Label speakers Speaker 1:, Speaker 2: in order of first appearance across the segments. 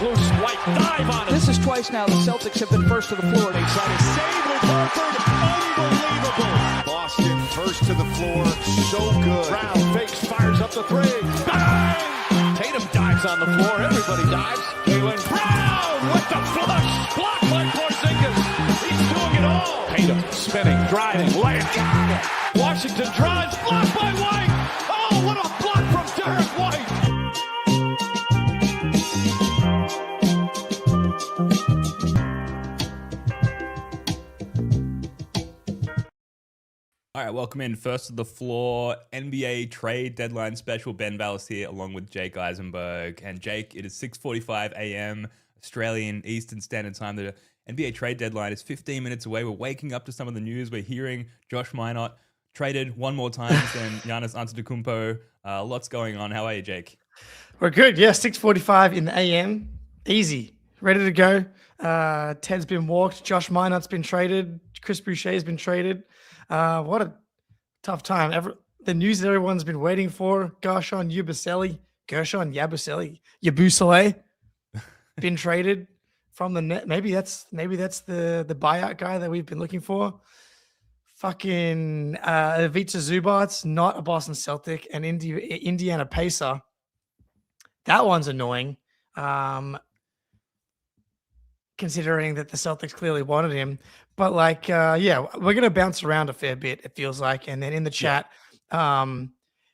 Speaker 1: Loose White dive on it.
Speaker 2: This is twice now the Celtics have been first to the floor.
Speaker 1: They try to save with Horford. Unbelievable.
Speaker 3: Boston first to the floor. So good.
Speaker 1: Brown fakes, fires up the three. Bang! Tatum dives on the floor. Everybody dives. Jaylen Brown with the flush. Blocked by Porzingis. He's doing it all. Tatum spinning, driving, layup. Washington drives. Blocked by White. Oh, what a block from Derek White.
Speaker 4: All right, welcome in. First to the floor, NBA trade deadline special. Ben Vallis here, along with Jake Eisenberg. And Jake, it is 6:45 a.m. Australian Eastern Standard Time. The NBA trade deadline is 15 minutes away. We're waking up to some of the news. We're hearing Josh Minott traded one more time than Giannis Antetokounmpo. Lots going on. How are you, Jake?
Speaker 5: We're good. Yeah, 6:45 in the AM. Easy. Ready to go. Ted's been walked. Josh Minott's been traded. Chris Boucher's been traded. What a tough time. The news that everyone's been waiting for. Gershon Yabusele been traded from the net. Maybe that's the buyout guy that we've been looking for. Fucking Ivica Zubats, not a Boston Celtic, and Indiana Pacer. That one's annoying. Considering that the Celtics clearly wanted him. But we're going to bounce around a fair bit, it feels like. And then in the chat,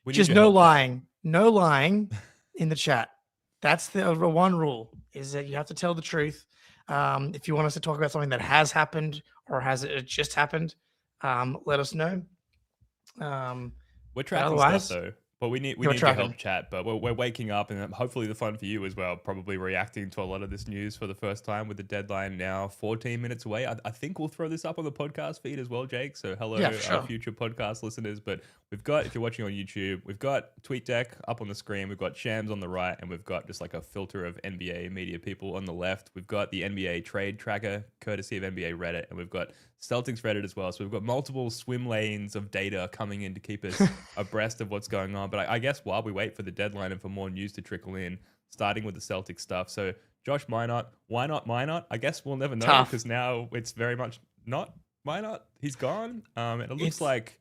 Speaker 5: just no lying in the chat. That's the one rule, is that you have to tell the truth. If you want us to talk about something that has happened or has it just happened, let us know.
Speaker 4: We're tracking stuff, though. But we need your help, chat. But we're waking up, and hopefully the fun for you as well. Probably reacting to a lot of this news for the first time with the deadline now 14 minutes away. I think we'll throw this up on the podcast feed as well, Jake. So hello, our future podcast listeners. But we've got, if you're watching on YouTube, we've got TweetDeck up on the screen. We've got Shams on the right, and we've got just like a filter of NBA media people on the left. We've got the NBA trade tracker, courtesy of NBA Reddit, and we've got Celtics Reddit as well. So we've got multiple swim lanes of data coming in to keep us abreast of what's going on. But I guess while we wait for the deadline and for more news to trickle in, starting with the Celtics stuff. So Josh Minott, why not Minott? I guess we'll never know, because now it's very much not Minott. He's gone. It looks like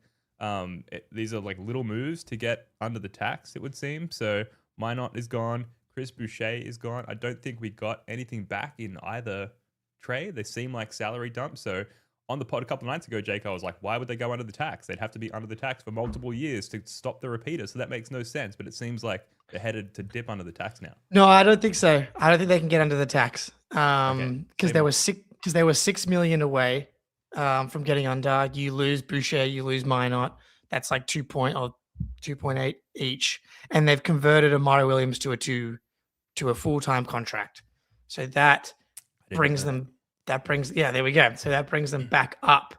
Speaker 4: these are like little moves to get under the tax, it would seem. So Minott is gone. Chris Boucher is gone. I don't think we got anything back in either trade. They seem like salary dumps. So on the pod a couple of nights ago, Jake, I was like, why would they go under the tax? They'd have to be under the tax for multiple years to stop the repeater. So that makes no sense. But it seems like they're headed to dip under the tax now.
Speaker 5: No, I don't think so. I don't think they can get under the tax. Because they were $6 million away from getting under. You lose Boucher, you lose Minott. That's like 2.8 each. And they've converted Amari Williams to a full-time contract. So that brings them. There we go. So that brings them back up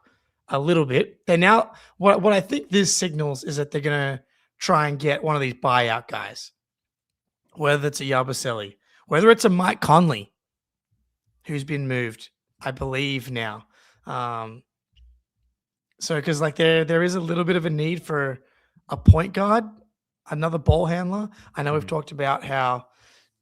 Speaker 5: a little bit. And now what I think this signals is that they're going to try and get one of these buyout guys, whether it's a Yabusele, whether it's a Mike Conley, who's been moved, I believe now. So because there is a little bit of a need for a point guard, another ball handler. I know we've talked about how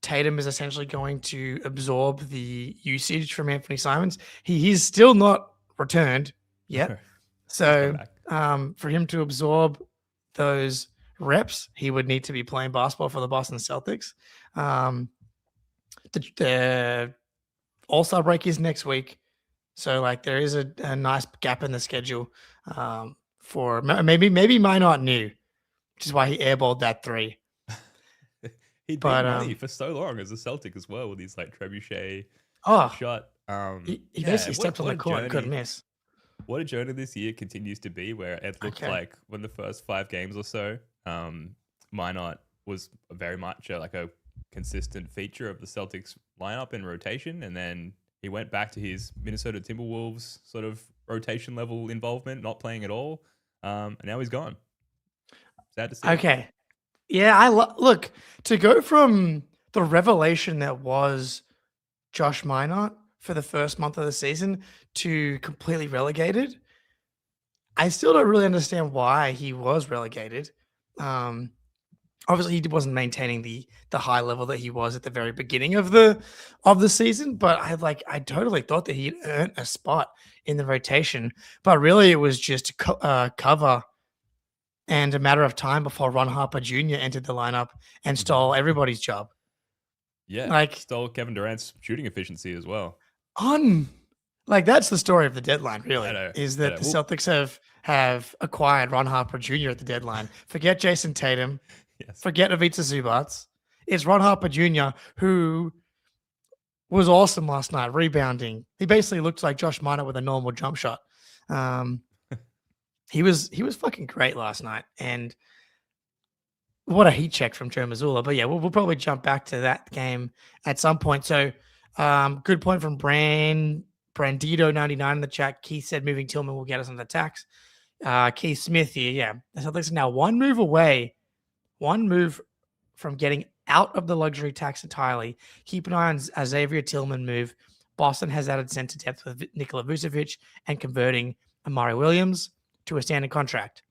Speaker 5: Tatum is essentially going to absorb the usage from Anthony Simons. He's still not returned yet. So for him to absorb those reps, he would need to be playing basketball for the Boston Celtics. The All-Star break is next week. So there is a nice gap in the schedule for maybe Minott knew, which is why he airballed that three.
Speaker 4: He'd been money for so long as a Celtic as well with his Trebuchet shot.
Speaker 5: He basically stepped on the court and couldn't miss.
Speaker 4: What a journey this year continues to be, where it looked like when the first 5 games or so, Minott was very much a consistent feature of the Celtics lineup and rotation, and then he went back to his Minnesota Timberwolves sort of rotation level involvement, not playing at all, and now he's gone. Sad to see.
Speaker 5: Okay. Yeah, look, to go from the revelation that was Josh Minott for the first month of the season to completely relegated, I still don't really understand why he was relegated. Obviously, he wasn't maintaining the high level that he was at the very beginning of the season, but I totally thought that he'd earned a spot in the rotation. But really, it was just cover and a matter of time before Ron Harper Jr. entered the lineup and stole everybody's job.
Speaker 4: Yeah, stole Kevin Durant's shooting efficiency as well.
Speaker 5: That's the story of the deadline, really, is that the
Speaker 4: Well,
Speaker 5: Celtics have acquired Ron Harper Jr. at the deadline. Forget Jason Tatum.
Speaker 4: yes.
Speaker 5: Forget Ivica Zubats. It's Ron Harper Jr., who was awesome last night, rebounding. He basically looked like Josh Minott with a normal jump shot. He was fucking great last night, and what a heat check from Joe Mazzulla. But yeah, we'll probably jump back to that game at some point. So, good point from Brandito99 in the chat. Keith said moving Tillman will get us on the tax. Keith Smith here, yeah. The Celtics are now one move from getting out of the luxury tax entirely. Keep an eye on a Xavier Tillman move. Boston has added center depth with Nikola Vucevic and converting Amari Williams to a standard contract.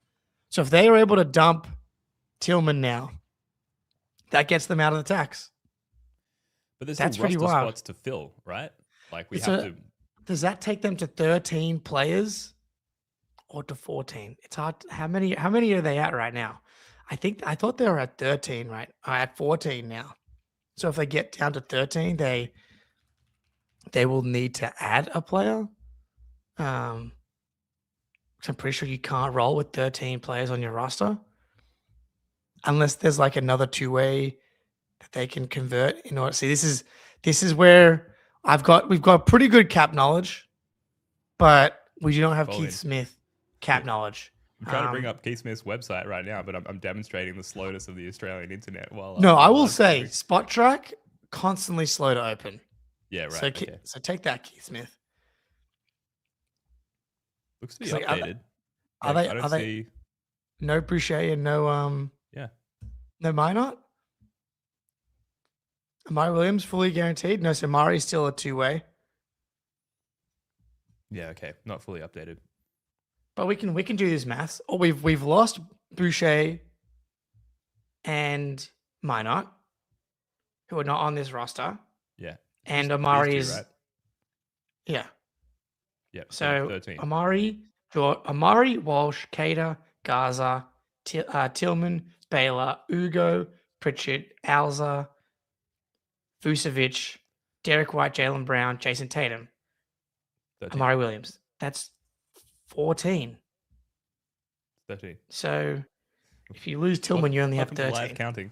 Speaker 5: So if they are able to dump Tillman now, that gets them out of the tax.
Speaker 4: But there's still roster spots to fill, right? Like
Speaker 5: Does that take them to 13 players or to 14? It's hard. How many are they at right now? I thought they were at 13, right? At 14 now. So if they get down to 13, they will need to add a player. I'm pretty sure you can't roll with 13 players on your roster unless there's like another two-way that they can convert in order. See, this is where we've got pretty good cap knowledge, but we do not have Keith Smith cap knowledge.
Speaker 4: I'm trying to bring up Keith Smith's website right now, but I'm demonstrating the slowness of the Australian internet.
Speaker 5: I will say Spot Track constantly slow to open.
Speaker 4: Yeah, right.
Speaker 5: So take that, Keith Smith.
Speaker 4: Looks to be updated.
Speaker 5: Are they no Boucher and no no Minot? Amari Williams fully guaranteed? No, so Mari's still a two-way.
Speaker 4: Yeah, okay. Not fully updated.
Speaker 5: But we can do this maths. Oh, we've lost Boucher and Minot, who are not on this roster.
Speaker 4: Yeah.
Speaker 5: And Amari is
Speaker 4: right?
Speaker 5: Yeah.
Speaker 4: Yeah.
Speaker 5: So
Speaker 4: 13.
Speaker 5: Amari, Walsh, Cater, Gaza, Tillman, Baylor, Ugo, Pritchard, Alza, Vucevic, Derek White, Jaylen Brown, Jason Tatum,
Speaker 4: 13.
Speaker 5: Amari Williams. That's 14.
Speaker 4: 13.
Speaker 5: So if you lose Tillman, you only have 13.
Speaker 4: Live counting.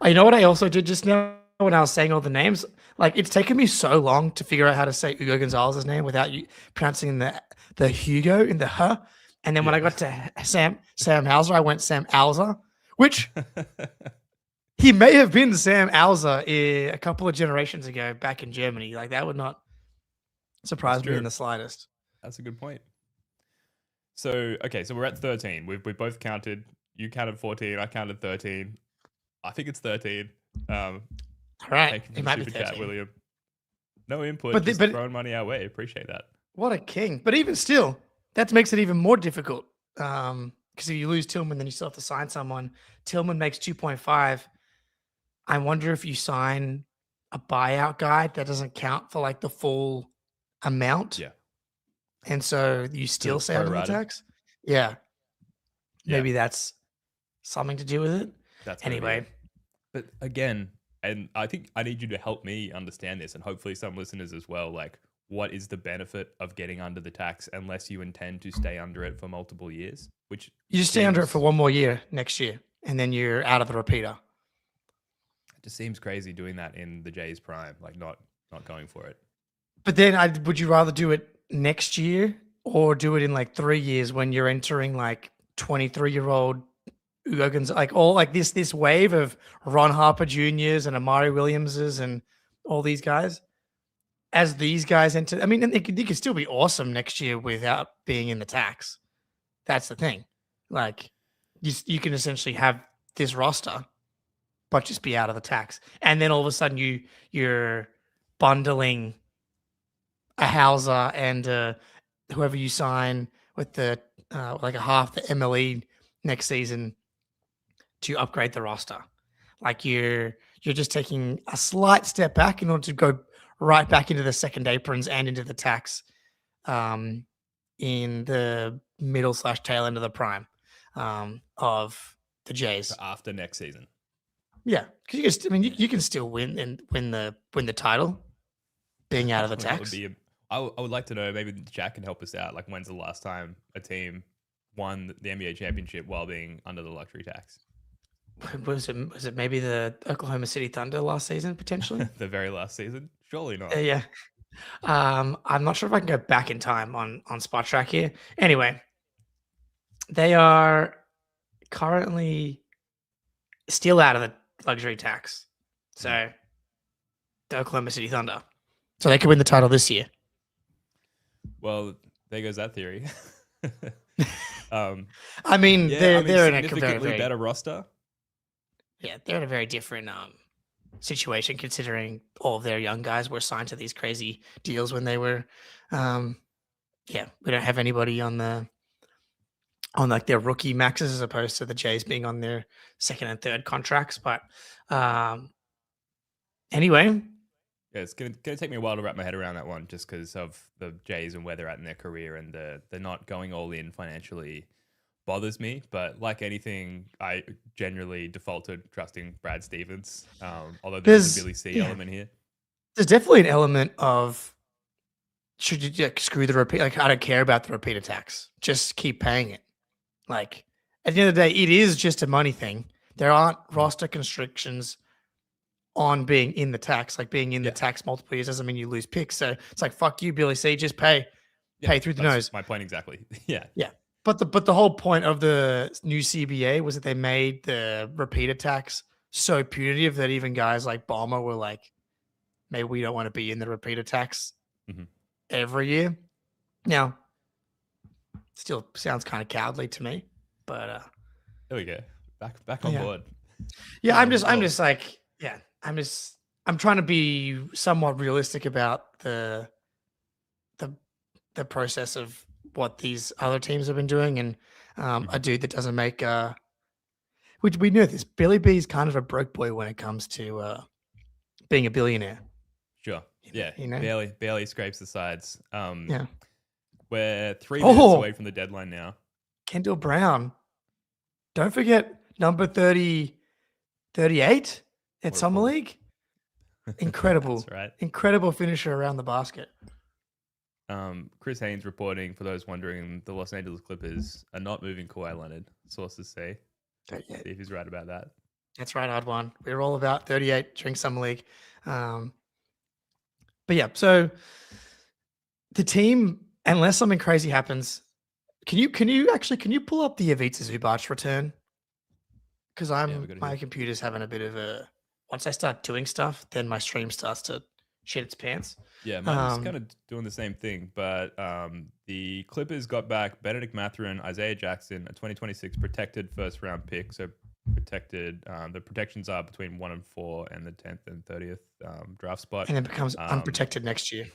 Speaker 5: You know what I also did just now when I was saying all the names? Like, it's taken me so long to figure out how to say Ugo Gonzalez's name without you pronouncing the Hugo in the huh. And then when I got to Sam Hauser, I went Sam Alza, which he may have been Sam Alza a couple of generations ago back in Germany. Like, that would not surprise me in the slightest.
Speaker 4: That's a good point. So we're at 13. We both counted. You counted 14. I counted 13. I think it's 13.
Speaker 5: All right. It might be 13.
Speaker 4: Chat, William. No input, but just throwing money our way. Appreciate that.
Speaker 5: What a king. But even still, that makes it even more difficult. Because if you lose Tillman, then you still have to sign someone. Tillman makes 2.5. I wonder if you sign a buyout guy that doesn't count for like the full amount.
Speaker 4: Yeah.
Speaker 5: And so you still stay under the tax? Yeah. Maybe that's something to do with it.
Speaker 4: That's
Speaker 5: anyway.
Speaker 4: But again, and I think I need you to help me understand this, and hopefully some listeners as well. Like, what is the benefit of getting under the tax unless you intend to stay under it for multiple years? Which
Speaker 5: you just stay under it for one more year next year, and then you're out of the repeater.
Speaker 4: It just seems crazy doing that in the Jays' prime, like not going for it.
Speaker 5: But then would you rather do it next year or do it in like 3 years when you're entering like 23-year-old Ugo Gonzalez, like all like this wave of Ron Harper Juniors and Amari Williamses and all these guys? As these guys enter, I mean, they could still be awesome next year without being in the tax. That's the thing. Like, you can essentially have this roster, but just be out of the tax. And then all of a sudden you're bundling a Hauser and whoever you sign with the like a half the MLE next season to upgrade the roster. Like you're just taking a slight step back in order to go right back into the second aprons and into the tax in the middle/tail end of the prime of the Jays
Speaker 4: after next season.
Speaker 5: Yeah, because you can still win and win the title, being out of the tax.
Speaker 4: I would like to know, maybe Jack can help us out. Like, when's the last time a team won the NBA championship while being under the luxury tax?
Speaker 5: Was it maybe the Oklahoma City Thunder last season, potentially?
Speaker 4: The very last season? Surely not.
Speaker 5: Yeah. I'm not sure if I can go back in time on Spot Track here. Anyway, they are currently still out of the luxury tax. So the Oklahoma City Thunder. So they could win the title this year.
Speaker 4: Well, there goes that theory.
Speaker 5: they're in a
Speaker 4: significantly better roster.
Speaker 5: Yeah, they're in a very different situation, considering all of their young guys were signed to these crazy deals when they were. We don't have anybody on like their rookie maxes as opposed to the Jays being on their second and third contracts. But anyway.
Speaker 4: Yeah, it's gonna take me a while to wrap my head around that one, just because of the Jays and where they're at in their career, and they're not going all in financially bothers me. But like anything, I generally default to trusting Brad Stevens. Although there's a Billy C element here.
Speaker 5: There's definitely an element of should you screw the repeat? Like, I don't care about the repeater tax. Just keep paying it. Like, at the end of the day, it is just a money thing. There aren't roster constrictions on being in the tax. Like, being in the tax multiple years doesn't mean you lose picks. So it's like, fuck you, Billy C. Just pay through the nose.
Speaker 4: My point exactly. Yeah.
Speaker 5: But the whole point of the new CBA was that they made the repeater tax so punitive that even guys like Ballmer were like, maybe we don't want to be in the repeater tax every year. Now, still sounds kind of cowardly to me, but
Speaker 4: there we go. Back on board.
Speaker 5: Yeah, I'm trying to be somewhat realistic about the process of what these other teams have been doing, and a dude that doesn't make we know this. Billy B is kind of a broke boy when it comes to being a billionaire.
Speaker 4: Sure. Barely scrapes the sides. We're 3 minutes away from the deadline now.
Speaker 5: Kendall Brown. Don't forget number 38 at Summer League. Incredible.
Speaker 4: That's right.
Speaker 5: Incredible finisher around the basket.
Speaker 4: Chris Haynes reporting, for those wondering, the Los Angeles Clippers are not moving Kawhi Leonard, sources say. See if he's right about that.
Speaker 5: That's right, Odd One. We're all about 38 during Summer League. But yeah, so the team, unless something crazy happens, can you pull up the Ivica Zubats return? Because my computer's having a bit of a. Once I start doing stuff, then my stream starts to shit its pants.
Speaker 4: Yeah, mine's kind of doing the same thing. But the Clippers got back Benedict Mathurin, Isaiah Jackson, a 2026 protected first round pick. So protected. The protections are between 1 and 4 and the 10th and 30th draft spot.
Speaker 5: And it becomes unprotected next year.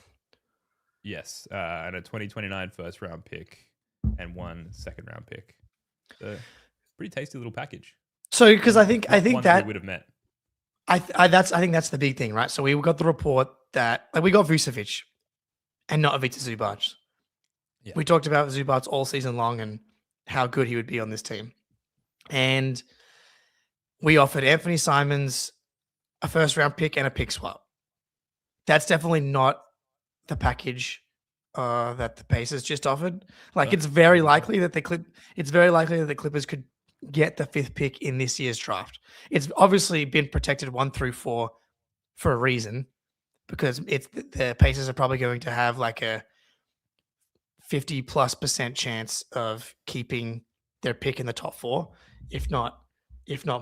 Speaker 4: Yes, and a 2029 first round pick and 1 second round pick. So pretty tasty little package.
Speaker 5: So because I think that
Speaker 4: we would have met.
Speaker 5: I think that's the big thing, right? So we got the report that we got Vucevic and not Ivica Zubats. Yeah. We talked about Zubats all season long and how good he would be on this team. And we offered Anthony Simons a first round pick and a pick swap. That's definitely not the package that the Pacers just offered. It's very likely that the Clippers could get the 5th pick in this year's draft. It's obviously been protected 1 through 4 for a reason, because the Pacers are probably going to have like a 50+% chance of keeping their pick in the top 4, if not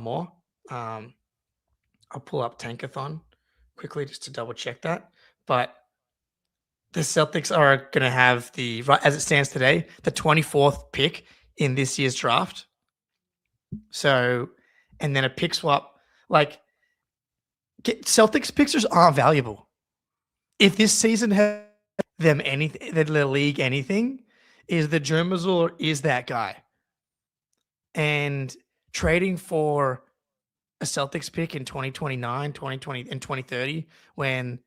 Speaker 5: more. I'll pull up Tankathon quickly just to double check that. But the Celtics are going to have as it stands today, the 24th pick in this year's draft. So, and then a pick swap. Celtics picks aren't valuable. If this season has them anything, the league anything, is the Germazor is that guy. And trading for a Celtics pick in 2029, 2020, and 2030 when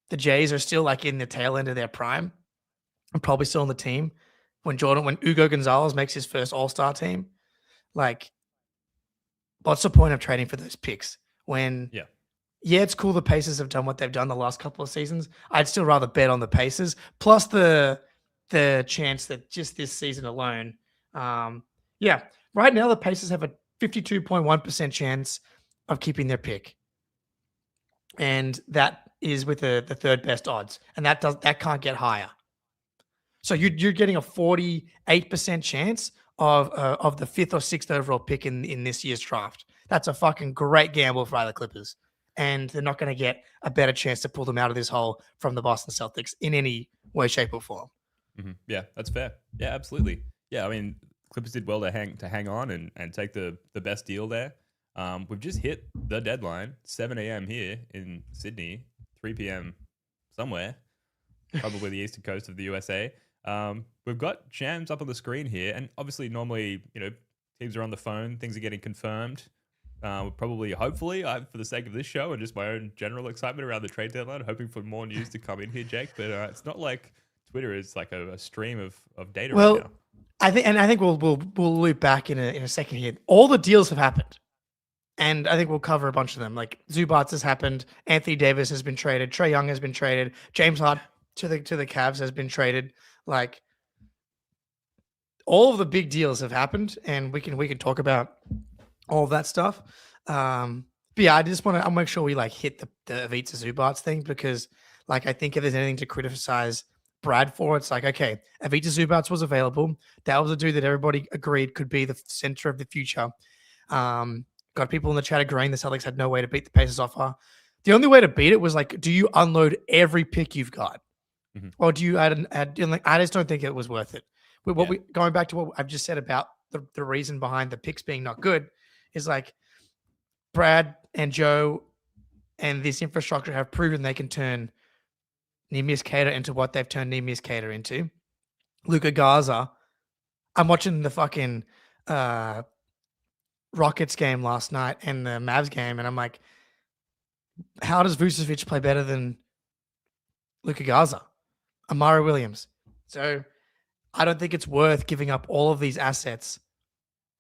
Speaker 5: the Jays are still like in the tail end of their prime and probably still on the team. When Hugo Gonzalez makes his first All-Star team, like, what's the point of trading for those picks when yeah, it's cool the Pacers have done what they've done the last couple of seasons. I'd still rather bet on the Pacers. Plus the chance that just this season alone, yeah, right now the Pacers have a 52.1% chance of keeping their pick, and that is with the third best odds, and that can't get higher. So you're getting a 48% chance of the 5th or 6th overall pick in this year's draft. That's a fucking great gamble for the Clippers. And they're not going to get a better chance to pull them out of this hole from the Boston Celtics in any way, shape, or form.
Speaker 4: Mm-hmm. Yeah, that's fair. Yeah, absolutely. Yeah, I mean, Clippers did well to hang on and take the best deal there. We've just hit the deadline, 7 a.m. here in Sydney, 3 p.m. somewhere, probably the eastern coast of the USA. We've got Shams up on the screen here, and obviously normally, teams are on the phone, things are getting confirmed. Probably, hopefully, for the sake of this show and just my own general excitement around the trade deadline, hoping for more news to come in here, Jake. But it's not like Twitter is like a stream of data right now.
Speaker 5: I think we'll loop back in a second here. All the deals have happened, and I think we'll cover a bunch of them. Like Zubats has happened, Anthony Davis has been traded, Trae Young has been traded, James Harden to the Cavs has been traded. Like, all of the big deals have happened, and we can talk about all of that stuff. But yeah, I'll make sure we like hit the Ivica Zubats thing, because like, I think if there's anything to criticize Brad for, it's like, okay, Ivica Zubats was available. That was a dude that everybody agreed could be the center of the future. Got people in the chat agreeing the Celtics had no way to beat the Pacers offer. The only way to beat it was like, do you unload every pick you've got? Mm-hmm. Or do you add like, I just don't think it was worth it. Going back to what I've just said about the reason behind the picks being not good is like, Brad and Joe and this infrastructure have proven they can turn Neemias Queta into what they've turned Neemias Queta into. Luka Garza. I'm watching the fucking Rockets game last night and the Mavs game, and I'm like, how does Vucevic play better than Luka Garza? Amari Williams. So I don't think it's worth giving up all of these assets,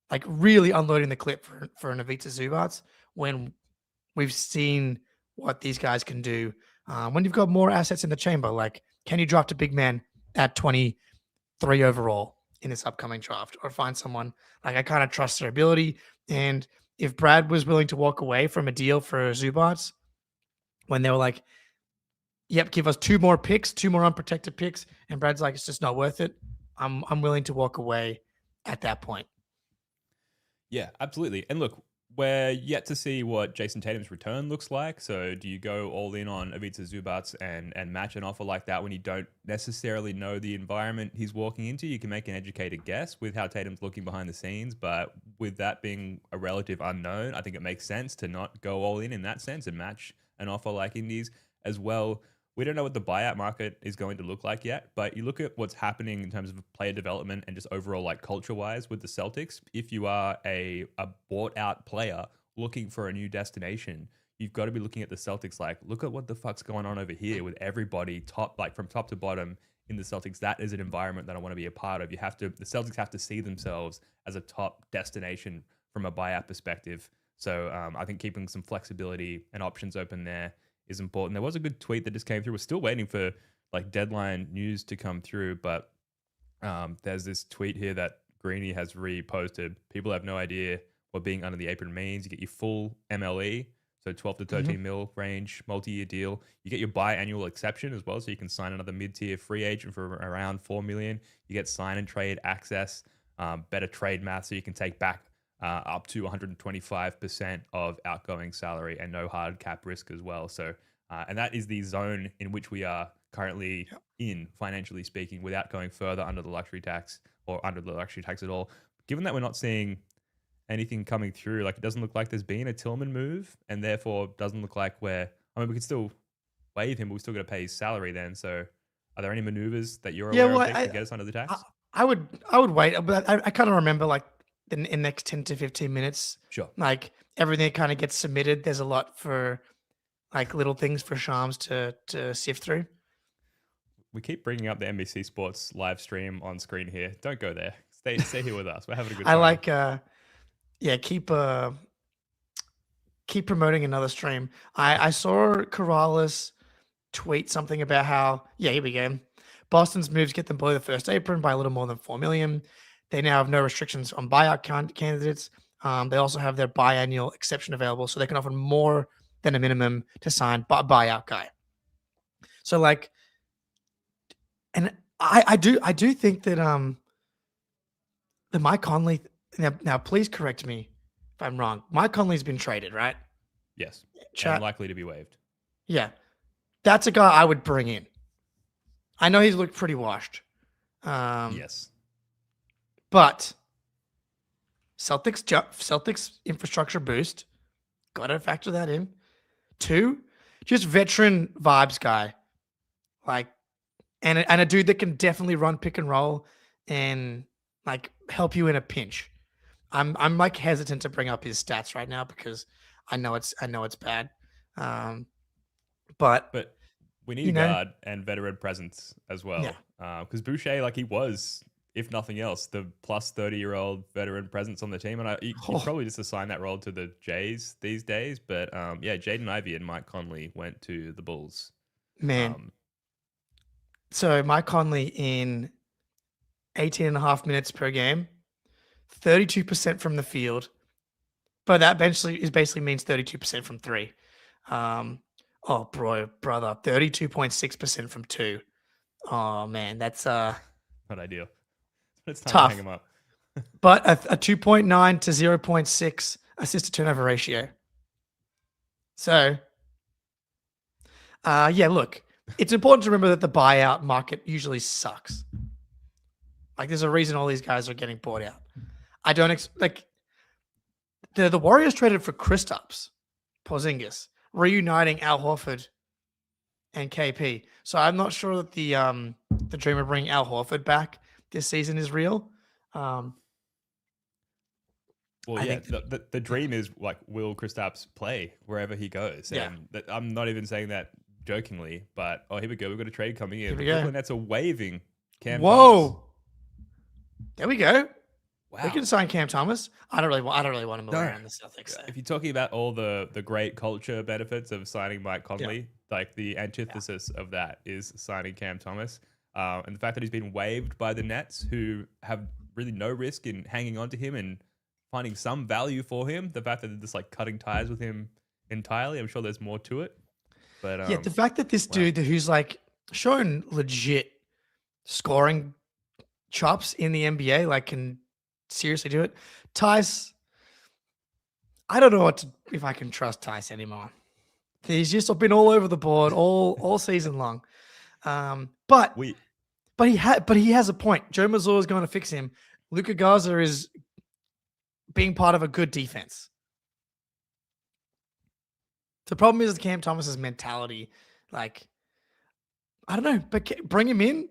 Speaker 5: like really unloading the clip for an Ivica Zubats, when we've seen what these guys can do when you've got more assets in the chamber. Like, can you draft a big man at 23 overall in this upcoming draft, or find someone like, I kind of trust their ability? And if Brad was willing to walk away from a deal for Zubats when they were like, yep, give us 2 more picks, 2 more unprotected picks, and Brad's like, it's just not worth it, I'm willing to walk away at that point.
Speaker 4: Yeah, absolutely. And look, we're yet to see what Jason Tatum's return looks like. So do you go all in on Ivica Zubats and match an offer like that when you don't necessarily know the environment he's walking into? You can make an educated guess with how Tatum's looking behind the scenes, but with that being a relative unknown, I think it makes sense to not go all in that sense and match an offer like Indies as well. We don't know what the buyout market is going to look like yet, but you look at what's happening in terms of player development and just overall like culture-wise with the Celtics. If you are a bought-out player looking for a new destination, you've got to be looking at the Celtics like, look at what the fuck's going on over here with everybody from top to bottom in the Celtics. That is an environment that I want to be a part of. The Celtics have to see themselves as a top destination from a buyout perspective. So I think keeping some flexibility and options open there is important. There was a good tweet that just came through. We're still waiting for like deadline news to come through, but there's this tweet here that Greeny has reposted. People have no idea what being under the apron means. You get your full MLE, so 12 to 13 mil range, multi-year deal. You get your biannual exception as well, so you can sign another mid-tier free agent for around $4 million. You get sign and trade access, better trade math, so you can take back up to 125% of outgoing salary and no hard cap risk as well. So, and that is the zone in which we are currently in, financially speaking, without going further under the luxury tax or under the luxury tax at all. Given that we're not seeing anything coming through, like it doesn't look like there's been a Tillman move, and therefore doesn't look like we could still waive him, but we still got to pay his salary then. So, are there any maneuvers that you're aware of to get us under the tax?
Speaker 5: I would wait, but I kind of remember like the next 10 to 15 minutes.
Speaker 4: Sure.
Speaker 5: Like everything kind of gets submitted. There's a lot for like little things for Shams to sift through.
Speaker 4: We keep bringing up the NBC Sports live stream on screen here. Don't go there. Stay here with us. We're having a good time.
Speaker 5: I like, keep promoting another stream. I saw Corrales tweet something about how, here we go. Boston's moves get them below the first apron by a little more than $4 million. They now have no restrictions on buyout candidates. They also have their biannual exception available, so they can offer more than a minimum to sign buyout guy. So like, and I do think that the Mike Conley now please correct me if I'm wrong. Mike Conley's been traded, right?
Speaker 4: Yes. And likely to be waived.
Speaker 5: Yeah. That's a guy I would bring in. I know he's looked pretty washed.
Speaker 4: Yes.
Speaker 5: But Celtics infrastructure boost. Got to factor that in. 2, just veteran vibes guy. Like, and a dude that can definitely run pick and roll and like help you in a pinch. I'm like hesitant to bring up his stats right now because I know it's bad. But
Speaker 4: we need a guard and veteran presence as well. Because Boucher, like he was, if nothing else, the plus 30-year-old veteran presence on the team. And you probably just assign that role to the Jays these days. But Jaden Ivey and Mike Conley went to the Bulls.
Speaker 5: Man. So Mike Conley in 18.5 minutes per game, 32% from the field. But that basically means 32% from 3. Brother, 32.6% from 2. Oh man, that's
Speaker 4: not ideal. It's time
Speaker 5: tough.
Speaker 4: to hang him up.
Speaker 5: But a 2.9 to 0.6 assist to turnover ratio. So, look, it's important to remember that the buyout market usually sucks. Like, there's a reason all these guys are getting bought out. I don't the Warriors traded for Kristaps Porzingis, reuniting Al Horford and KP. So I'm not sure that the dream of bringing Al Horford back this season is real.
Speaker 4: Well, the dream is like, will Kristaps play wherever he goes?
Speaker 5: Yeah.
Speaker 4: And I'm not even saying that jokingly, but here we go. We've got a trade coming in.
Speaker 5: Here we go.
Speaker 4: Brooklyn Nets are waiving Cam
Speaker 5: Whoa.
Speaker 4: Thomas.
Speaker 5: There we go.
Speaker 4: Wow.
Speaker 5: We can sign Cam Thomas. I don't really want to move around the Celtics. So.
Speaker 4: If you're talking about all the great culture benefits of signing Mike Conley, like the antithesis of that is signing Cam Thomas. And the fact that he's been waived by the Nets, who have really no risk in hanging on to him and finding some value for him. The fact that they're just like cutting ties with him entirely, I'm sure there's more to it. But
Speaker 5: the fact that this dude who's like shown legit scoring chops in the NBA, like can seriously do it. Tice, I don't know if I can trust Tice anymore. He's just been all over the board all season long. But he has a point. Joe Mazzulla is going to fix him. Luka Garza is being part of a good defense. The problem is Cam Thomas's mentality. Like, I don't know, but bring him in.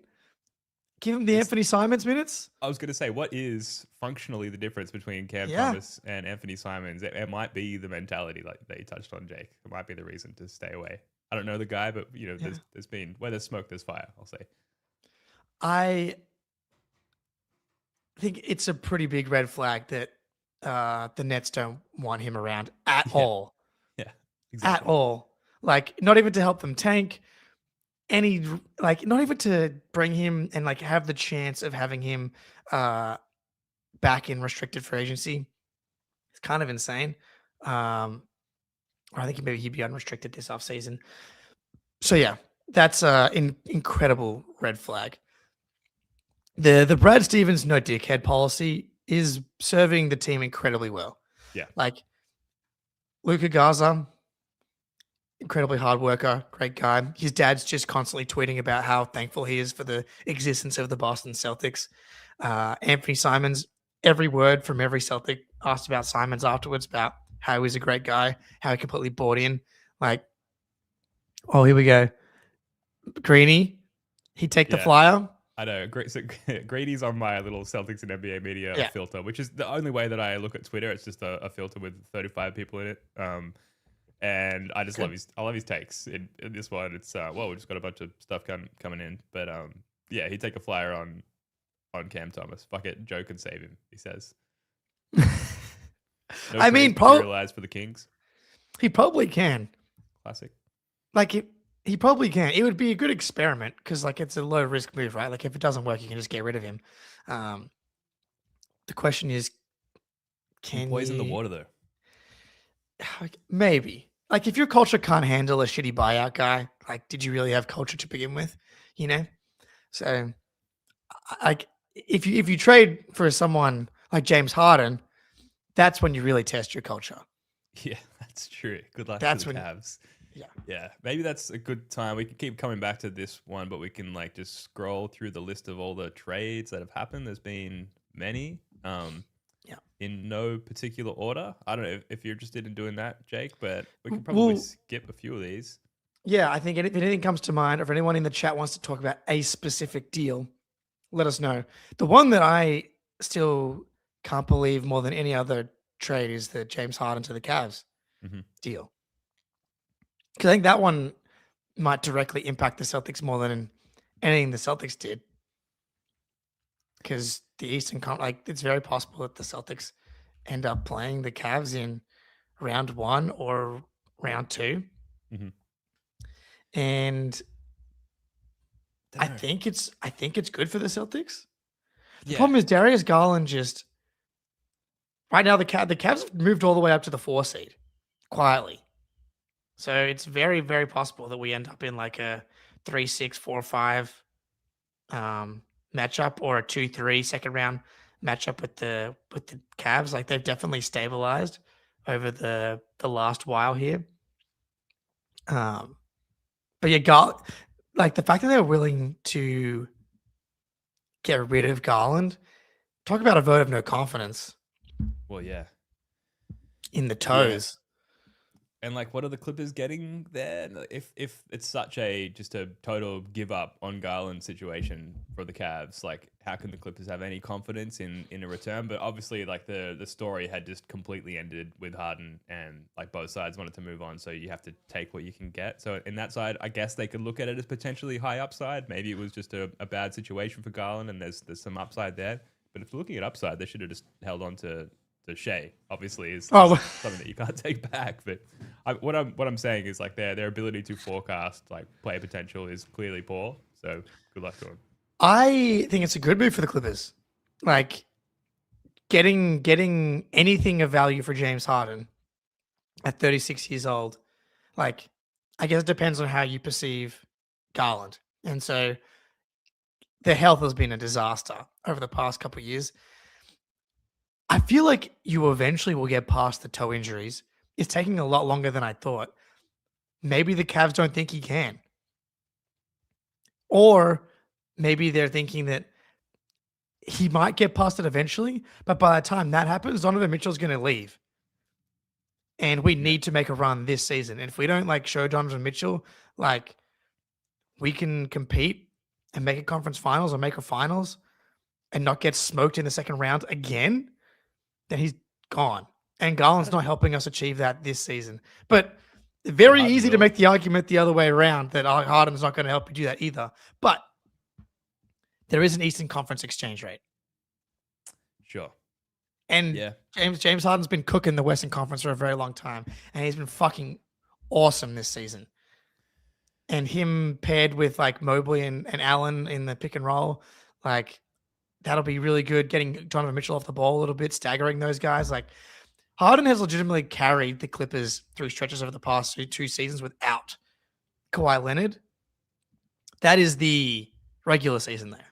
Speaker 5: Give him the Anthony Simons minutes.
Speaker 4: I was going to say, what is functionally the difference between Cam Thomas and Anthony Simons? It might be the mentality, like that you touched on, Jake. It might be the reason to stay away. I don't know the guy, but there's been where there's smoke, there's fire. I'll say.
Speaker 5: I think it's a pretty big red flag that the Nets don't want him around at all.
Speaker 4: Yeah, exactly.
Speaker 5: At all. Like, not even to help them tank. Not even to bring him and like have the chance of having him back in restricted free agency. It's kind of insane. Or I think maybe he'd be unrestricted this offseason. So yeah, that's an incredible red flag. The Brad Stevens no dickhead policy is serving the team incredibly well.
Speaker 4: Yeah.
Speaker 5: Like Luka Garza, incredibly hard worker, great guy. His dad's just constantly tweeting about how thankful he is for the existence of the Boston Celtics. Anthony Simons, every word from every Celtic asked about Simons afterwards about how he's a great guy, how he completely bought in. Like, oh, here we go. Greeny, he'd take the flyer.
Speaker 4: I know. So Greedy's on my little Celtics and NBA media filter, which is the only way that I look at Twitter. It's just a filter with 35 people in it. And I just love his takes in this one. It's we just got a bunch of stuff coming in, but yeah, he'd take a flyer on Cam Thomas. Fuck it, Joe can save him. He says. No
Speaker 5: I mean,
Speaker 4: realized for the Kings.
Speaker 5: He probably can.
Speaker 4: Classic.
Speaker 5: Like he probably can. It would be a good experiment because like it's a low risk move, right? Like if it doesn't work, you can just get rid of him. The question is, can you
Speaker 4: poison the water though?
Speaker 5: Maybe. Like if your culture can't handle a shitty buyout guy, like did you really have culture to begin with? You know? So like if you trade for someone like James Harden, that's when you really test your culture.
Speaker 4: Yeah, that's true. Good luck
Speaker 5: that's
Speaker 4: to the Cavs.
Speaker 5: Yeah.
Speaker 4: Yeah. Maybe that's a good time. We can keep coming back to this one, but we can like just scroll through the list of all the trades that have happened. There's been many. In no particular order. I don't know if you're interested in doing that, Jake, but we can probably skip a few of these.
Speaker 5: Yeah, I think if anything comes to mind, or if anyone in the chat wants to talk about a specific deal, let us know. The one that I still can't believe more than any other trade is the James Harden to the Cavs deal. Because I think that one might directly impact the Celtics more than anything the Celtics did. Because the Eastern Conference, it's very possible that the Celtics end up playing the Cavs in round 1 or round 2. And I think it's good for the Celtics. The problem is Darius Garland just right now the Cavs have moved all the way up to the 4 seed quietly. So it's very, very possible that we end up in like a 3-6, 4-5 matchup or a 2-3 second round matchup with the Cavs. Like they've definitely stabilized over the last while here. But yeah, like the fact that they're willing to get rid of Garland, talk about a vote of no confidence.
Speaker 4: Well, yeah.
Speaker 5: In the toes.
Speaker 4: And like, what are the Clippers getting there? If it's such just a total give up on Garland situation for the Cavs, like how can the Clippers have any confidence in a return? But obviously, like the story had just completely ended with Harden, and like both sides wanted to move on, so you have to take what you can get. So in that side, I guess they could look at it as potentially high upside. Maybe it was just a bad situation for Garland, and there's some upside there. But if looking at upside, they should have just held on to Shea, obviously, is something that you can't take back. But what I'm saying is like their ability to forecast like player potential is clearly poor. So good luck to them.
Speaker 5: I think it's a good move for the Clippers. Like getting anything of value for James Harden at 36 years old. Like I guess it depends on how you perceive Garland. And so their health has been a disaster over the past couple of years. I feel like you eventually will get past the toe injuries. It's taking a lot longer than I thought. Maybe the Cavs don't think he can. Or maybe they're thinking that he might get past it eventually, but by the time that happens, Donovan Mitchell's going to leave. And we need to make a run this season. And if we don't like show Donovan Mitchell, like we can compete and make a conference finals or make a finals and not get smoked in the second round again, then he's gone. And Garland's not helping us achieve that this season. But very easy to make the argument the other way around that Harden's not going to help you do that either. But there is an Eastern Conference exchange rate.
Speaker 4: Sure.
Speaker 5: And James Harden's been cooking the Western Conference for a very long time. And he's been fucking awesome this season. And him paired with like Mobley and Allen in the pick and roll, like that'll be really good. Getting Donovan Mitchell off the ball a little bit, staggering those guys. Like Harden has legitimately carried the Clippers through stretches over the past two seasons without Kawhi Leonard. That is the regular season there.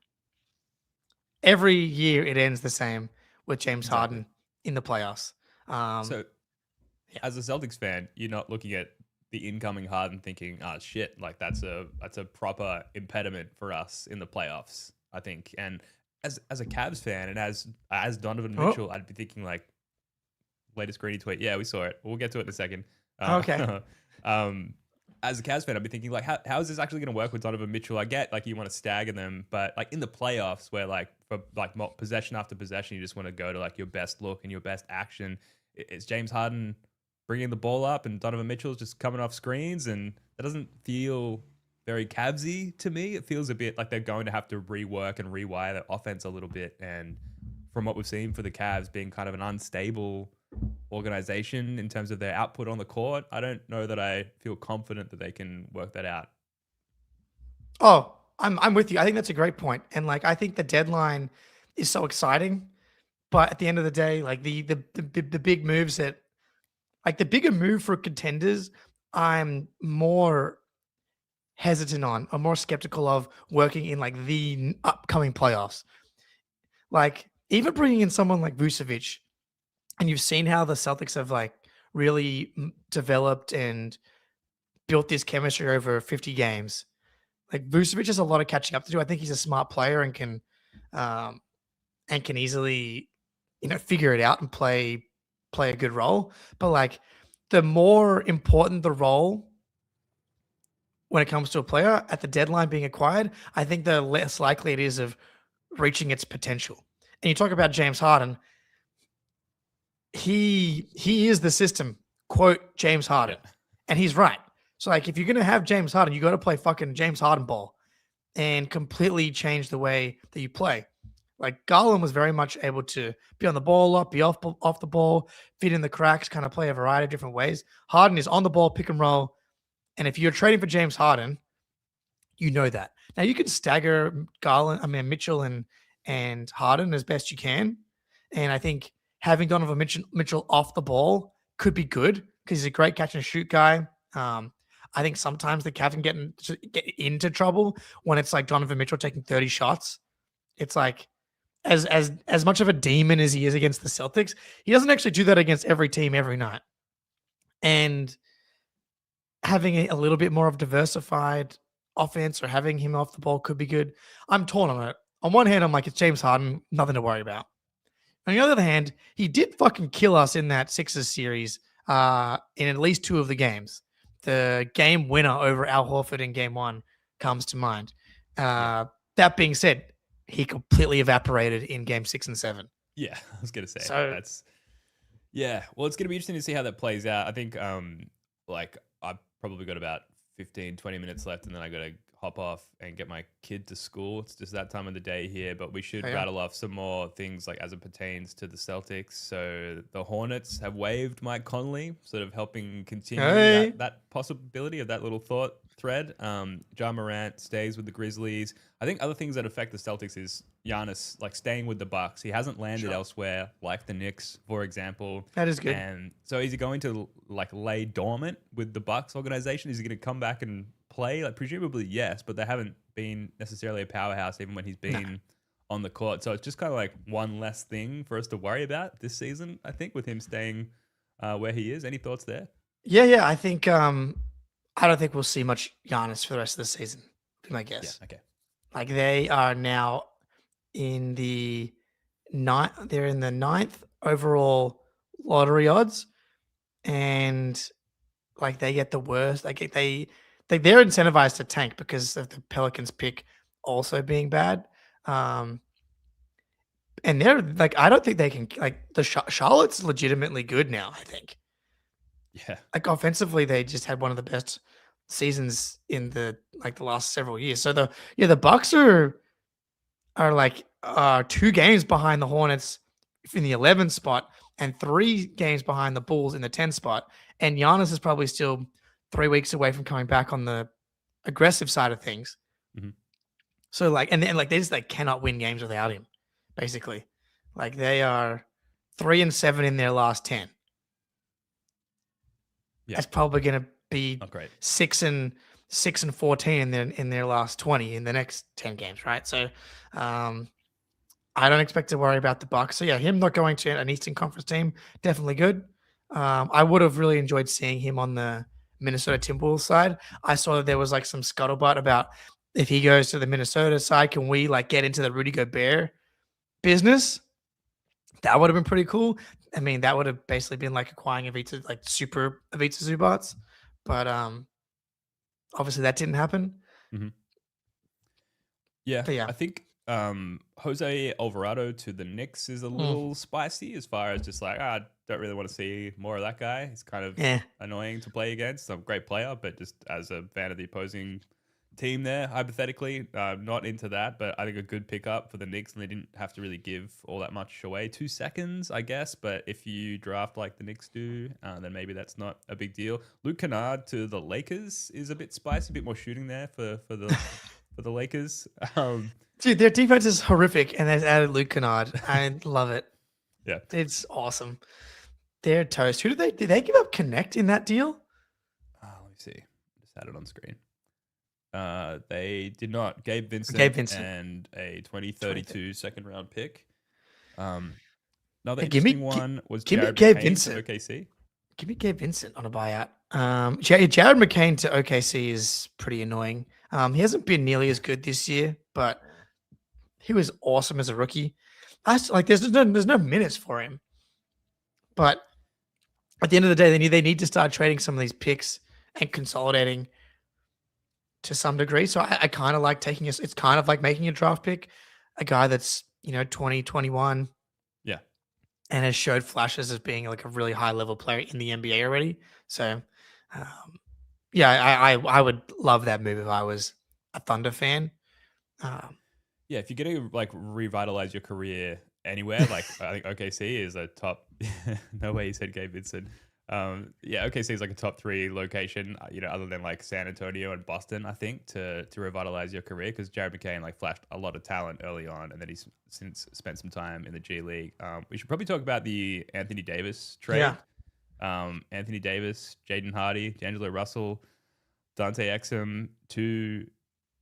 Speaker 5: Every year it ends the same with James Harden in the playoffs.
Speaker 4: As a Celtics fan, you're not looking at the incoming Harden thinking, shit, like that's a proper impediment for us in the playoffs, I think. And as a Cavs fan and as Donovan Mitchell, I'd be thinking like latest Greedy tweet. Yeah, we saw it. We'll get to it in a second.
Speaker 5: Okay.
Speaker 4: as a Cavs fan, I'd be thinking like, how is this actually going to work with Donovan Mitchell? I get like you want to stagger them, but like in the playoffs where like for like possession after possession, you just want to go to like your best look and your best action. It's James Harden bringing the ball up and Donovan Mitchell's just coming off screens, and that doesn't feel very Cavsy to me. It feels a bit like they're going to have to rework and rewire their offense a little bit. And from what we've seen for the Cavs being kind of an unstable organization in terms of their output on the court, I don't know that I feel confident that they can work that out.
Speaker 5: Oh, I'm with you. I think that's a great point. And like, I think the deadline is so exciting, but at the end of the day, like the big moves that, like the bigger move for contenders, I'm more hesitant on. I'm more skeptical of working in like the upcoming playoffs. Like even bringing in someone like Vucevic, and you've seen how the Celtics have like really developed and built this chemistry over 50 games. Like Vucevic has a lot of catching up to do. I think he's a smart player and can easily, figure it out and play a good role. But like the more important the role when it comes to a player at the deadline being acquired, I think the less likely it is of reaching its potential. And you talk about James Harden. He is the system, quote James Harden.
Speaker 4: Yeah.
Speaker 5: And he's right. So like if you're gonna have James Harden, you got to play fucking James Harden ball and completely change the way that you play. Like Garland was very much able to be on the ball a lot, be off the ball, fit in the cracks, kind of play a variety of different ways. Harden is on the ball, pick and roll. And if you're trading for James Harden, you know that. Now you can stagger Mitchell and Harden as best you can. And I think having Donovan Mitchell off the ball could be good because he's a great catch and shoot guy. I think sometimes the Cavs can get into trouble when it's like Donovan Mitchell taking 30 shots. It's like as much of a demon as he is against the Celtics, he doesn't actually do that against every team every night. And having a little bit more of diversified offense or having him off the ball could be good. I'm torn on it. On one hand, I'm like, it's James Harden, nothing to worry about. On the other hand, he did fucking kill us in that Sixers series in at least 2 of the games. The game winner over Al Horford in game 1 comes to mind. That being said, he completely evaporated in game 6 and 7.
Speaker 4: Yeah, I was going to say.
Speaker 5: So,
Speaker 4: well, it's going to be interesting to see how that plays out. I think I've probably got about 15, 20 minutes left, and then I got to hop off and get my kid to school. It's just that time of the day here, but we should rattle off some more things like as it pertains to the Celtics. So the Hornets have waived Mike Conley, sort of helping continue that possibility of that little thought thread. Ja Morant stays with the Grizzlies. I think other things that affect the Celtics is Giannis like staying with the Bucks. He hasn't landed elsewhere, like the Knicks, for example.
Speaker 5: That is good.
Speaker 4: And so is he going to like lay dormant with the Bucks organization? Is he going to come back and play? Like presumably yes, but they haven't been necessarily a powerhouse even when he's been on the court. So it's just kind of like one less thing for us to worry about this season, I think, with him staying where he is. Any thoughts there?
Speaker 5: Yeah. I think I don't think we'll see much Giannis for the rest of the season, would be my guess.
Speaker 4: Yeah, okay.
Speaker 5: Like they are now in the they're in the 9th overall lottery odds, and like they get the worst. They're incentivized to tank because of the Pelicans pick also being bad. And they're like, I don't think they can like the Charlotte's legitimately good now. I think.
Speaker 4: Yeah.
Speaker 5: Like offensively, they just had one of the best seasons in the last several years. So the Bucks are like 2 games behind the Hornets in the 11th spot and 3 games behind the Bulls in the 10th spot. And Giannis is probably still 3 weeks away from coming back on the aggressive side of things.
Speaker 4: Mm-hmm.
Speaker 5: So like, and then like they just like cannot win games without him. Basically, like they are 3-7 in their last 10.
Speaker 4: Yeah.
Speaker 5: That's probably going to be 6-14 in their last 20 in the next 10 games, right? So I don't expect to worry about the Bucks. So yeah, him not going to an Eastern Conference team, definitely good. I would have really enjoyed seeing him on the Minnesota Timberwolves side. I saw that there was like some scuttlebutt about if he goes to the Minnesota side, can we like get into the Rudy Gobert business? That would have been pretty cool. I mean, that would have basically been like acquiring super Ivica Zubats. But obviously that didn't happen.
Speaker 4: Mm-hmm. Yeah,
Speaker 5: But yeah.
Speaker 4: I think Jose Alvarado to the Knicks is a little spicy as far as just like, I don't really want to see more of that guy. He's kind of annoying to play against. A great player, but just as a fan of the opposing team there, hypothetically, not into that. But I think a good pickup for the Knicks, and they didn't have to really give all that much away. 2 seconds, I guess. But if you draft like the Knicks do, then maybe that's not a big deal. Luke Kennard to the Lakers is a bit spicy, a bit more shooting there for the for the Lakers.
Speaker 5: Dude, their defense is horrific, and they've added Luke Kennard. I love it.
Speaker 4: Yeah,
Speaker 5: it's awesome. They're toast. Who did they give up Connect in that deal?
Speaker 4: Let me see. Just had it on screen. They did not. Gabe Vincent and a 2032 second round pick. Another interesting one was Jared McCain to OKC.
Speaker 5: Give me Gabe Vincent on a buyout. Jared McCain to OKC is pretty annoying. He hasn't been nearly as good this year, but he was awesome as a rookie. There's no minutes for him. But at the end of the day, they need to start trading some of these picks and consolidating to some degree. So I kind of like taking it's kind of like making a draft pick, a guy that's 20, 21.
Speaker 4: Yeah.
Speaker 5: And has showed flashes as being like a really high level player in the NBA already. So I would love that move if I was a Thunder fan.
Speaker 4: Yeah, if you're going to like revitalize your career anywhere, like I think OKC is a top. No way he said Gabe Vincent. OKC is like a top 3 location, other than like San Antonio and Boston, I think, to revitalize your career, because Jared McCain like flashed a lot of talent early on, and then he's since spent some time in the G League. We should probably talk about the Anthony Davis trade.
Speaker 5: Yeah.
Speaker 4: Anthony Davis, Jaden Hardy, D'Angelo Russell, Dante Exum to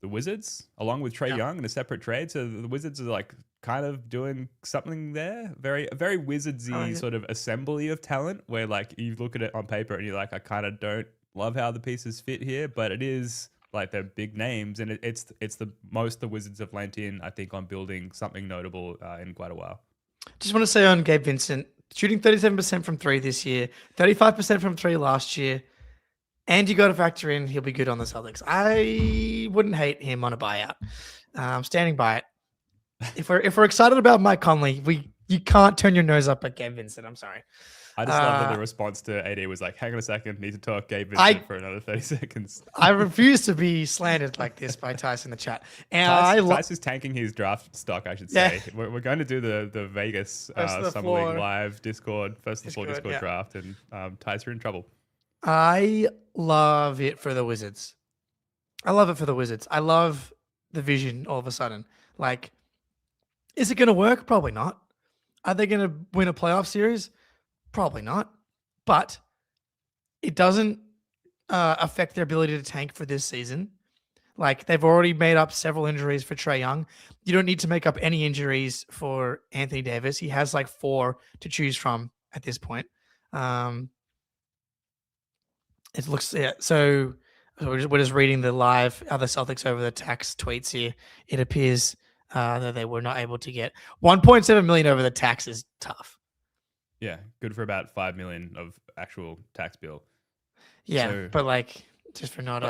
Speaker 4: the Wizards, along with Trae Young in a separate trade. So the Wizards are like kind of doing something there, a very Wizardsy sort of assembly of talent, where like you look at it on paper and you're like, I kind of don't love how the pieces fit here, but it is like they're big names, and it's the most the Wizards have lent in, I think, on building something notable in quite a while.
Speaker 5: Just want to say on Gabe Vincent, shooting 37% from 3 this year, 35% from 3 last year. And you got to factor in he'll be good on the Celtics. I wouldn't hate him on a buyout. Standing by it. If we're excited about Mike Conley, you can't turn your nose up at Gabe Vincent. I'm sorry.
Speaker 4: I just love that the response to AD was like, hang on a second, need to talk Gabe Vincent for another 30 seconds.
Speaker 5: I refuse to be slandered like this by Tyson in the chat. And
Speaker 4: Tyson is tanking his draft stock, I should say. Yeah. We're going to do the Vegas Summer League live Discord, first of the floor Discord draft, and Tyson in trouble.
Speaker 5: I love it for the Wizards. I love it for the Wizards. I love the vision all of a sudden. Like, is it going to work? Probably not. Are they going to win a playoff series? Probably not. But it doesn't affect their ability to tank for this season. Like, they've already made up several injuries for Trae Young. You don't need to make up any injuries for Anthony Davis. He has like 4 to choose from at this point. It looks so we're just reading the live other Celtics over the tax tweets here. It appears that they were not able to get 1.7 million over the tax is tough.
Speaker 4: Yeah, good for about 5 million of actual tax bill.
Speaker 5: Yeah, so, but like just for not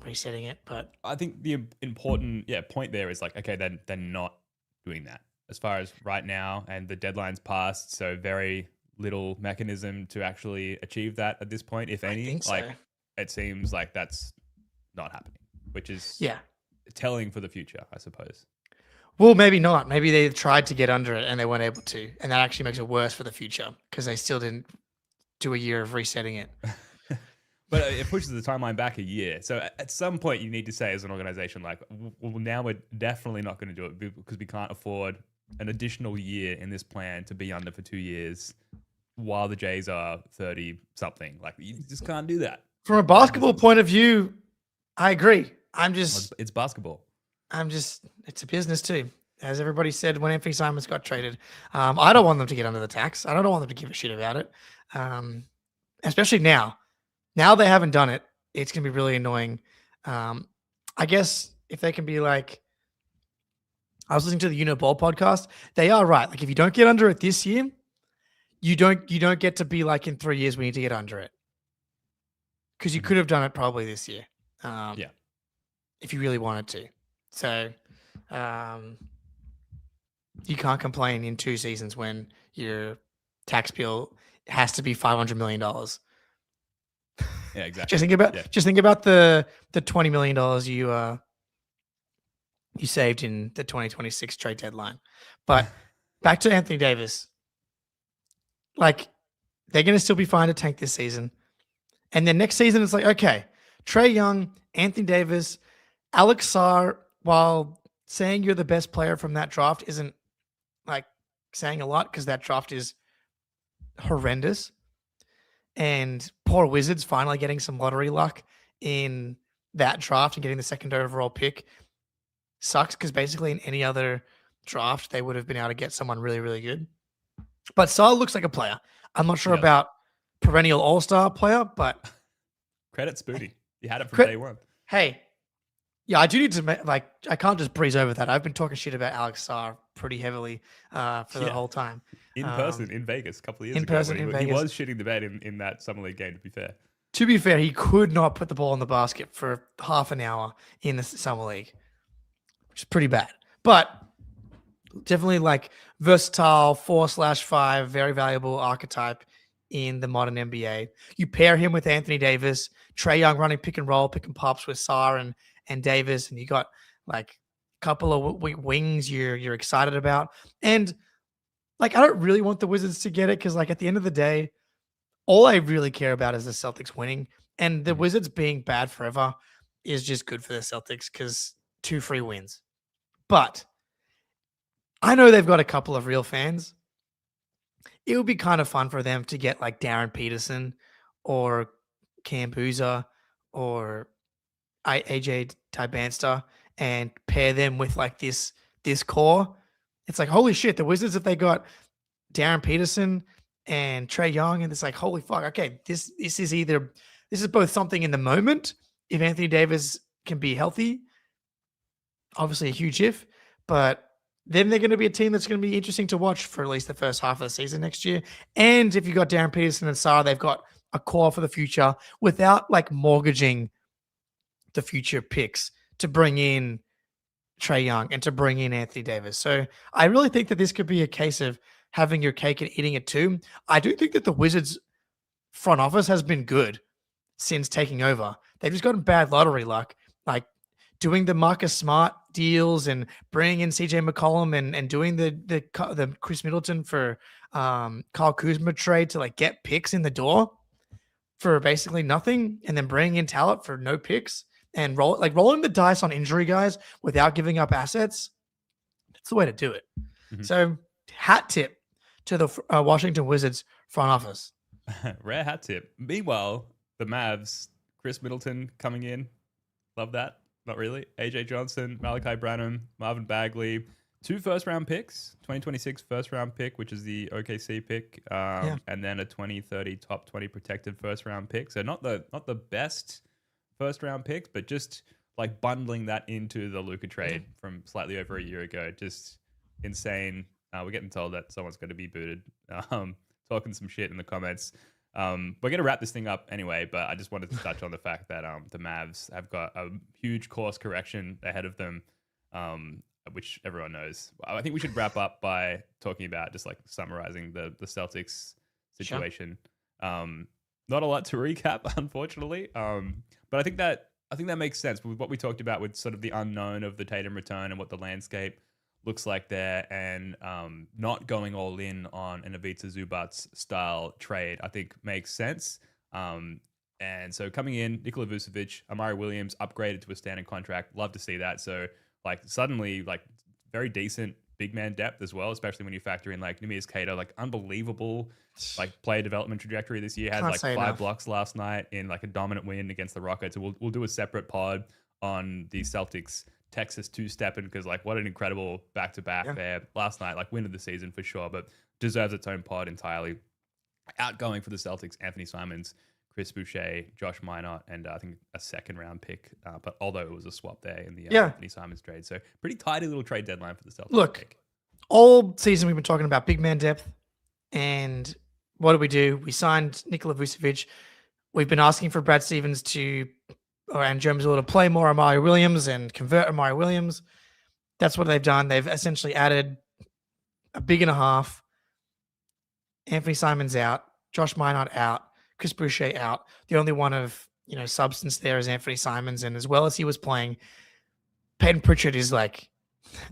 Speaker 5: resetting it. But
Speaker 4: I think the important point there is like, okay, they're not doing that as far as right now, and the deadline's passed, so very little mechanism to actually achieve that at this point, if any. It seems like that's not happening, which is telling for the future, I suppose.
Speaker 5: Well, maybe not. Maybe they tried to get under it and they weren't able to, and that actually makes it worse for the future because they still didn't do a year of resetting it.
Speaker 4: But it pushes the timeline back a year. So at some point, you need to say as an organization, like, well, now we're definitely not going to do it because we can't afford an additional year in this plan to be under for 2 years while the Jays are 30 something. Like, you just can't do that.
Speaker 5: From a basketball point of view, I agree.
Speaker 4: It's basketball.
Speaker 5: It's a business too. As everybody said when Anthony Simons got traded, I don't want them to get under the tax. I don't want them to give a shit about it. Especially now. Now they haven't done it. It's going to be really annoying. I guess if they can be like, I was listening to the Ball podcast. They are right. Like, if you don't get under it this year, you don't get to be like, in 3 years we need to get under it, because you could have done it probably this year. if you really wanted to. So you can't complain in 2 seasons when your tax bill has to be $500 million.
Speaker 4: Yeah, exactly.
Speaker 5: Just think about the $20 million you saved in the 2026 trade deadline. But back to Anthony Davis. Like, they're going to still be fine to tank this season. And then next season, it's like, okay, Trae Young, Anthony Davis, Alex Sarr, while saying you're the best player from that draft isn't like saying a lot because that draft is horrendous. And poor Wizards finally getting some lottery luck in that draft and getting the second overall pick sucks because basically in any other draft, they would have been able to get someone really, really good. But Sarr looks like a player. I'm not sure about perennial all-star player, but
Speaker 4: credit Spooty. You had it from day one.
Speaker 5: Hey, yeah, I do need to I can't just breeze over that. I've been talking shit about Alex Sarr pretty heavily for the whole time.
Speaker 4: In person in Vegas a couple of years ago. He was shitting the bed in that Summer League game, to be fair.
Speaker 5: To be fair, he could not put the ball in the basket for half an hour in the Summer League, which is pretty bad. But definitely like versatile 4/5, very valuable archetype in the modern NBA. You pair him with Anthony Davis, Trae Young running pick and roll, pick and pops with Sarr and Davis, and you got like a couple of wings you're excited about. And like, I don't really want the Wizards to get it because like at the end of the day, all I really care about is the Celtics winning, and the Wizards being bad forever is just good for the Celtics because 2 free wins. But I know they've got a couple of real fans. It would be kind of fun for them to get like Darren Peterson or Cam Boozer or AJ Tybanster and pair them with like this core. It's like, holy shit, the Wizards, if they got Darren Peterson and Trae Young, and it's like, holy fuck, okay, this is both something in the moment if Anthony Davis can be healthy, obviously a huge if, but then they're going to be a team that's going to be interesting to watch for at least the first half of the season next year. And if you got Darren Peterson and Sarr, they've got a core for the future without like mortgaging the future picks to bring in Trae Young and to bring in Anthony Davis. So I really think that this could be a case of having your cake and eating it too. I do think that the Wizards front office has been good since taking over. They've just gotten bad lottery luck, like doing the Marcus Smart deals and bringing in CJ McCollum and doing the Chris Middleton for Kyle Kuzma trade to like get picks in the door for basically nothing, and then bringing in talent for no picks and rolling the dice on injury guys without giving up assets. That's the way to do it. Mm-hmm. So hat tip to the Washington Wizards front office.
Speaker 4: Rare hat tip. Meanwhile, the Mavs, Chris Middleton coming in. Love that. Not really. AJ Johnson, Malachi Branham, Marvin Bagley, 2 first-round picks, 2026 first-round pick, which is the OKC pick, and then a 2030 top 20 protected first-round pick. So not the best first-round picks, but just like bundling that into the Luka trade from slightly over a year ago. Just insane. We're getting told that someone's going to be booted. Talking some shit in the comments. We're going to wrap this thing up anyway, but I just wanted to touch on the fact that the Mavs have got a huge course correction ahead of them, which everyone knows. I think we should wrap up by talking about just like summarizing the Celtics situation. Sure. Not a lot to recap, unfortunately, but I think that makes sense with what we talked about with sort of the unknown of the Tatum return and what the landscape looks like there, and not going all in on an Ivica Zubats style trade, I think makes sense. And so coming in, Nikola Vucevic, Amari Williams upgraded to a standing contract. Love to see that. So like suddenly like very decent big man depth as well, especially when you factor in like Neemias Queta, like unbelievable like player development trajectory this year. Had like 5 blocks last night in like a dominant win against the Rockets. So we'll do a separate pod on the Celtics Texas 2-stepping because like what an incredible back-to-back there last night, like win of the season for sure, but deserves its own pod entirely. Outgoing for the Celtics, Anthony Simons, Chris Boucher, Josh Minot, and I think a second-round pick, but although it was a swap there in the Anthony Simons trade. So pretty tidy little trade deadline for the Celtics.
Speaker 5: Look, all season we've been talking about big man depth, and what do? We signed Nikola Vucevic. We've been asking for Brad Stevens to and Jones to play more Amari Williams and convert Amari Williams. That's what they've done. They've essentially added a big and a half. Anthony Simons out, Josh Minot out, Chris Boucher out. The only one of substance there is Anthony Simons, and as well as he was playing, Peyton Pritchard is like,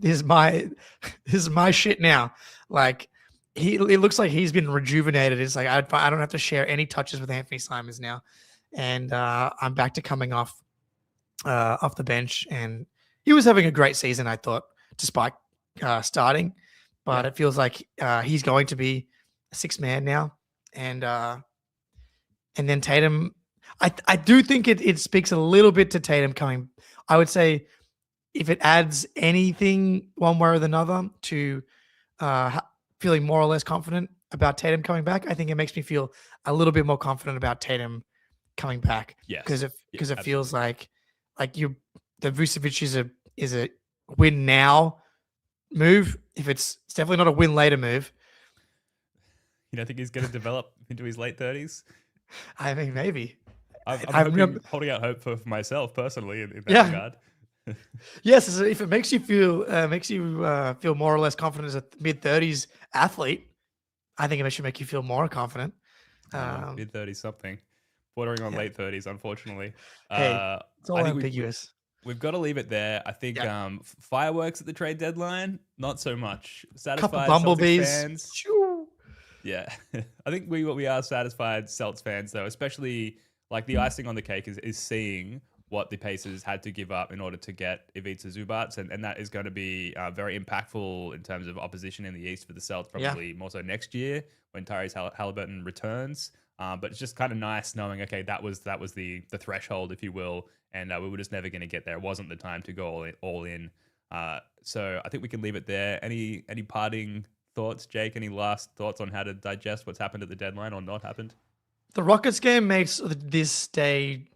Speaker 5: this is my shit now. Like it looks like he's been rejuvenated. It's like I don't have to share any touches with Anthony Simons now, and I'm back to coming off the bench, and he was having a great season, I thought, despite starting, but it feels like he's going to be a sixth man now, and then Tatum. I do think it speaks a little bit to Tatum coming. I would say if it adds anything one way or another to feeling more or less confident about Tatum coming back, I think it makes me feel a little bit more confident about Tatum coming back.
Speaker 4: Yes,
Speaker 5: because it feels like the Vucevic is a win now move. If it's definitely not a win later move. You
Speaker 4: don't think he's going to develop into his late 30s?
Speaker 5: I mean, maybe.
Speaker 4: I'm holding out hope for myself personally in that regard.
Speaker 5: Yes, if it makes you feel more or less confident as a mid-30s athlete, I think it should make you feel more confident.
Speaker 4: Mid-30s something, bordering on late 30s, unfortunately.
Speaker 5: Hey, it's all ambiguous.
Speaker 4: We've got to leave it there. I think fireworks at the trade deadline, not so much. Satisfied
Speaker 5: couple bumblebees.
Speaker 4: Celtics fans. Yeah, I think we are satisfied Celtics fans though, especially like the icing on the cake is seeing what the Pacers had to give up in order to get Ivica Zubats, and that is going to be very impactful in terms of opposition in the East for the Celtics, probably more so next year when Tyrese Halliburton returns. But it's just kind of nice knowing, okay, that was the threshold, if you will, and we were just never going to get there. It wasn't the time to go all in. So I think we can leave it there. Any parting thoughts, Jake? Any last thoughts on how to digest what's happened at the deadline or not happened?
Speaker 5: The Rockets game makes this day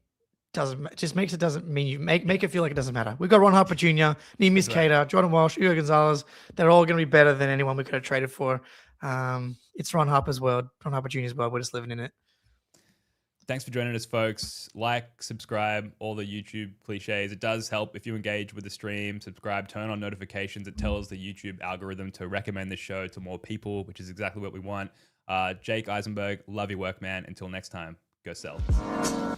Speaker 5: doesn't mean you make it feel like it doesn't matter. We've got Ron Harper Jr., Neemias Queta, Jordan Walsh, Hugo Gonzalez. They're all going to be better than anyone we could have traded for. It's Ron Harper's world, Ron Harper Jr.'s world. We're just living in it.
Speaker 4: Thanks for joining us, folks. Like, subscribe, all the YouTube cliches. It does help if you engage with the stream. Subscribe, turn on notifications. It tells the YouTube algorithm to recommend this show to more people, which is exactly what we want. Jake Eisenberg, love your work, man. Until next time, go Celtics.